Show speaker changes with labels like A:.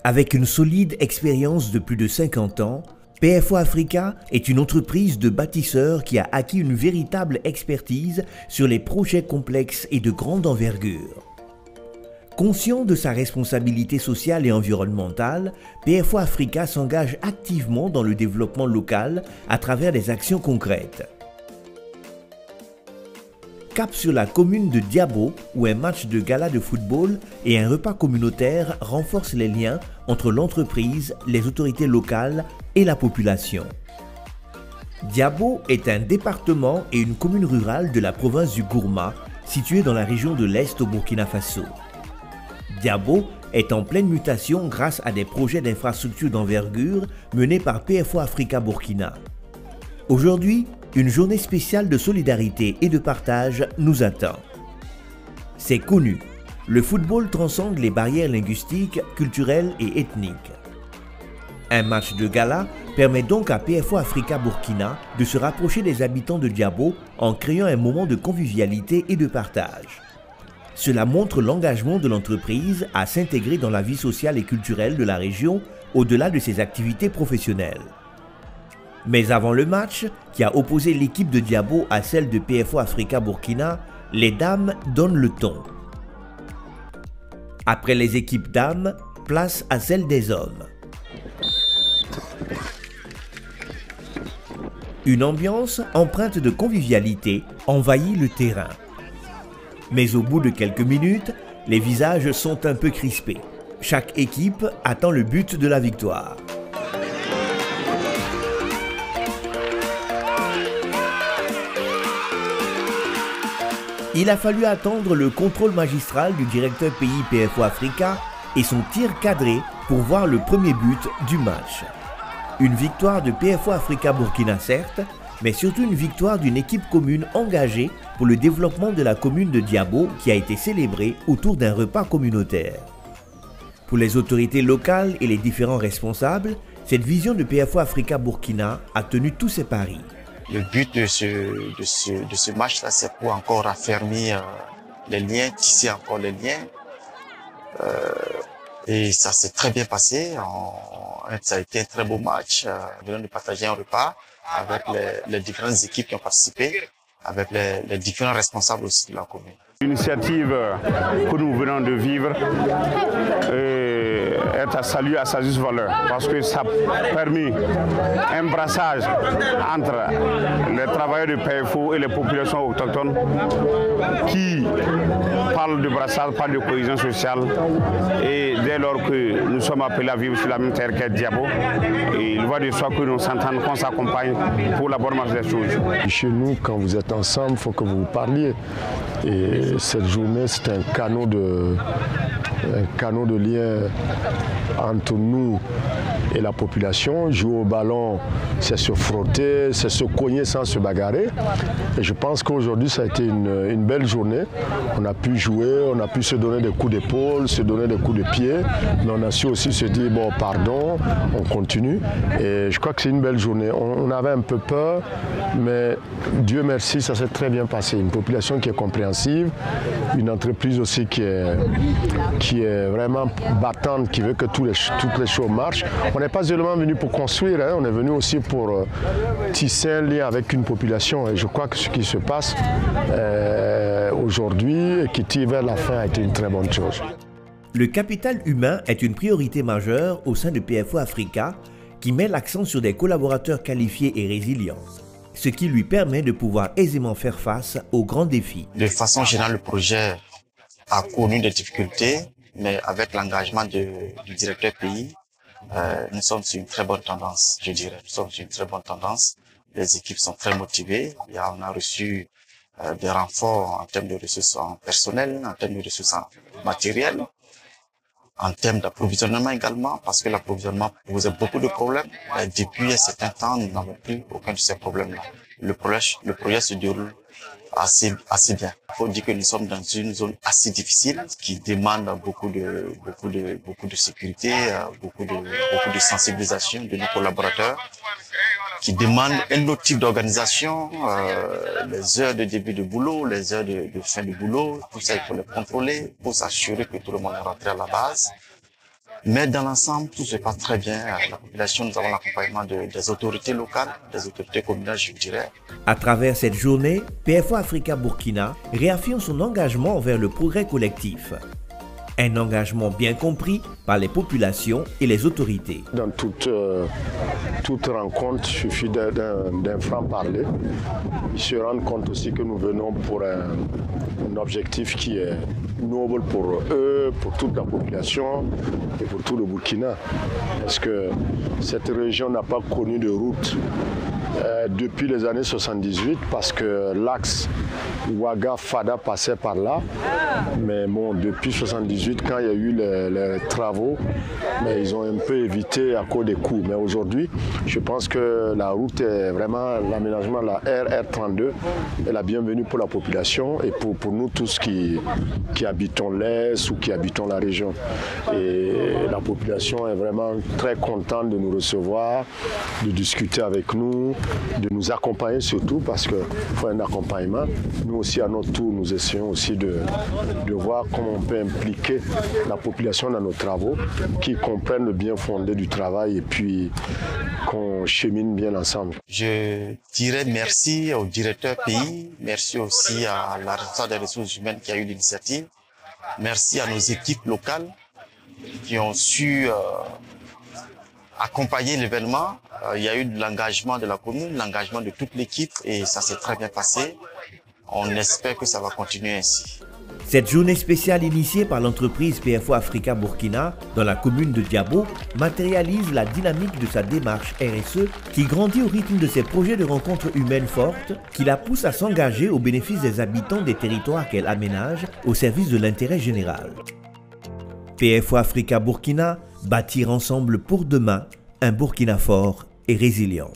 A: Avec une solide expérience de plus de 50 ans, PFO Africa est une entreprise de bâtisseurs qui a acquis une véritable expertise sur les projets complexes et de grande envergure. Conscient de sa responsabilité sociale et environnementale, PFO Africa s'engage activement dans le développement local à travers des actions concrètes. Cap sur la commune de Diabo, où un match de gala de football et un repas communautaire renforcent les liens entre l'entreprise, les autorités locales et la population. Diabo est un département et une commune rurale de la province du Gourma, située dans la région de l'Est au Burkina Faso. Diabo est en pleine mutation grâce à des projets d'infrastructures d'envergure menés par PFO Africa Burkina. Aujourd'hui, une journée spéciale de solidarité et de partage nous attend. C'est connu, le football transcende les barrières linguistiques, culturelles et ethniques. Un match de gala permet donc à PFO Africa Burkina de se rapprocher des habitants de Diabo en créant un moment de convivialité et de partage. Cela montre l'engagement de l'entreprise à s'intégrer dans la vie sociale et culturelle de la région au-delà de ses activités professionnelles. Mais avant le match, qui a opposé l'équipe de Diabo à celle de PFO Africa Burkina, les dames donnent le ton. Après les équipes dames, place à celle des hommes. Une ambiance empreinte de convivialité envahit le terrain. Mais au bout de quelques minutes, les visages sont un peu crispés. Chaque équipe attend le but de la victoire. Il a fallu attendre le contrôle magistral du directeur pays PFO Africa et son tir cadré pour voir le premier but du match. Une victoire de PFO Africa Burkina certes, mais surtout une victoire d'une équipe commune engagée pour le développement de la commune de Diabo qui a été célébrée autour d'un repas communautaire. Pour les autorités locales et les différents responsables, cette vision de PFO Africa Burkina a tenu tous ses paris.
B: Le but de ce match-là, c'est pour encore raffermir les liens, tisser encore les liens. Et ça s'est très bien passé. Ça a été un très beau match. Nous venons de partager un repas avec les différentes équipes qui ont participé, avec les différents responsables aussi de la commune.
C: L'initiative que nous venons de vivre est à saluer à sa juste valeur parce que ça a permis un brassage entre les travailleurs de PFO et les populations autochtones qui parlent de brassage, parlent de cohésion sociale et dès lors que nous sommes appelés à vivre sur la même terre qu'est Diabo, il va de soi que nous s'entendons, qu'on s'accompagne pour la bonne marche des choses.
D: Chez nous, quand vous êtes ensemble, il faut que vous parliez. Et cette journée, c'est un canot de lien entre nous et la population. Jouer au ballon, c'est se frotter, c'est se cogner sans se bagarrer. Et je pense qu'aujourd'hui, ça a été une belle journée. On a pu jouer, on a pu se donner des coups d'épaule, se donner des coups de pied. Mais on a su aussi se dire, bon, pardon, on continue. Et je crois que c'est une belle journée. On avait un peu peur, mais Dieu merci, ça s'est très bien passé. Une population qui est compréhensive, une entreprise aussi qui est vraiment battante, qui veut que toutes les choses marchent. On n'est pas seulement venu pour construire, hein, on est venu aussi pour tisser un lien avec une population. Et je crois que ce qui se passe aujourd'hui et qui tire vers la fin a été une très bonne chose.
A: Le capital humain est une priorité majeure au sein de PFO Africa qui met l'accent sur des collaborateurs qualifiés et résilients, ce qui lui permet de pouvoir aisément faire face aux grands défis.
B: De façon générale, le projet a connu des difficultés, mais avec l'engagement du directeur pays, nous sommes sur une très bonne tendance, je dirais. Nous sommes sur une très bonne tendance. Les équipes sont très motivées. On a reçu des renforts en termes de ressources en personnel, en termes de ressources en matériel, en termes d'approvisionnement également, parce que l'approvisionnement posait beaucoup de problèmes. Depuis un certain temps, nous n'avons plus aucun de ces problèmes-là. Le projet se déroule assez bien. Il faut dire que nous sommes dans une zone assez difficile qui demande beaucoup de sécurité, beaucoup de sensibilisation de nos collaborateurs, qui demande un autre type d'organisation, les heures de début de boulot, les heures de fin de boulot, tout ça il faut les contrôler pour s'assurer que tout le monde est rentré à la base. Mais dans l'ensemble, tout se passe très bien. La population, nous avons l'accompagnement des autorités locales, des autorités communales, je dirais.
A: À travers cette journée, PFO Africa Burkina réaffirme son engagement envers le progrès collectif. Un engagement bien compris par les populations et les autorités.
D: Dans toute rencontre, il suffit d'un franc-parler. Ils se rendent compte aussi que nous venons pour un objectif qui est noble pour eux, pour toute la population et pour tout le Burkina. Parce que cette région n'a pas connu de route depuis les années 78 parce que l'axe Ouaga-Fada passait par là. Mais bon, depuis 78, quand il y a eu les travaux, mais ils ont un peu évité à cause des coûts. Mais aujourd'hui, je pense que la route est vraiment, l'aménagement, la RR32 est la bienvenue pour la population et pour nous tous qui habitons l'Est ou qui habitons la région. Et la population est vraiment très contente de nous recevoir, de discuter avec nous, de nous accompagner surtout parce qu'il faut un accompagnement. Nous aussi, à notre tour, nous essayons aussi de voir comment on peut impliquer la population dans nos travaux, qu'ils comprennent le bien fondé du travail et puis qu'on chemine bien ensemble.
B: Je dirais merci au directeur pays, merci aussi à la responsable des ressources humaines qui a eu l'initiative, merci à nos équipes locales qui ont su accompagner l'événement. Il y a eu de l'engagement de la commune, l'engagement de toute l'équipe et ça s'est très bien passé. On espère que ça va continuer ainsi.
A: Cette journée spéciale initiée par l'entreprise PFO Africa Burkina dans la commune de Diabo matérialise la dynamique de sa démarche RSE qui grandit au rythme de ses projets de rencontres humaines fortes qui la poussent à s'engager au bénéfice des habitants des territoires qu'elle aménage au service de l'intérêt général. PFO Africa Burkina, bâtir ensemble pour demain un Burkina fort et résilient.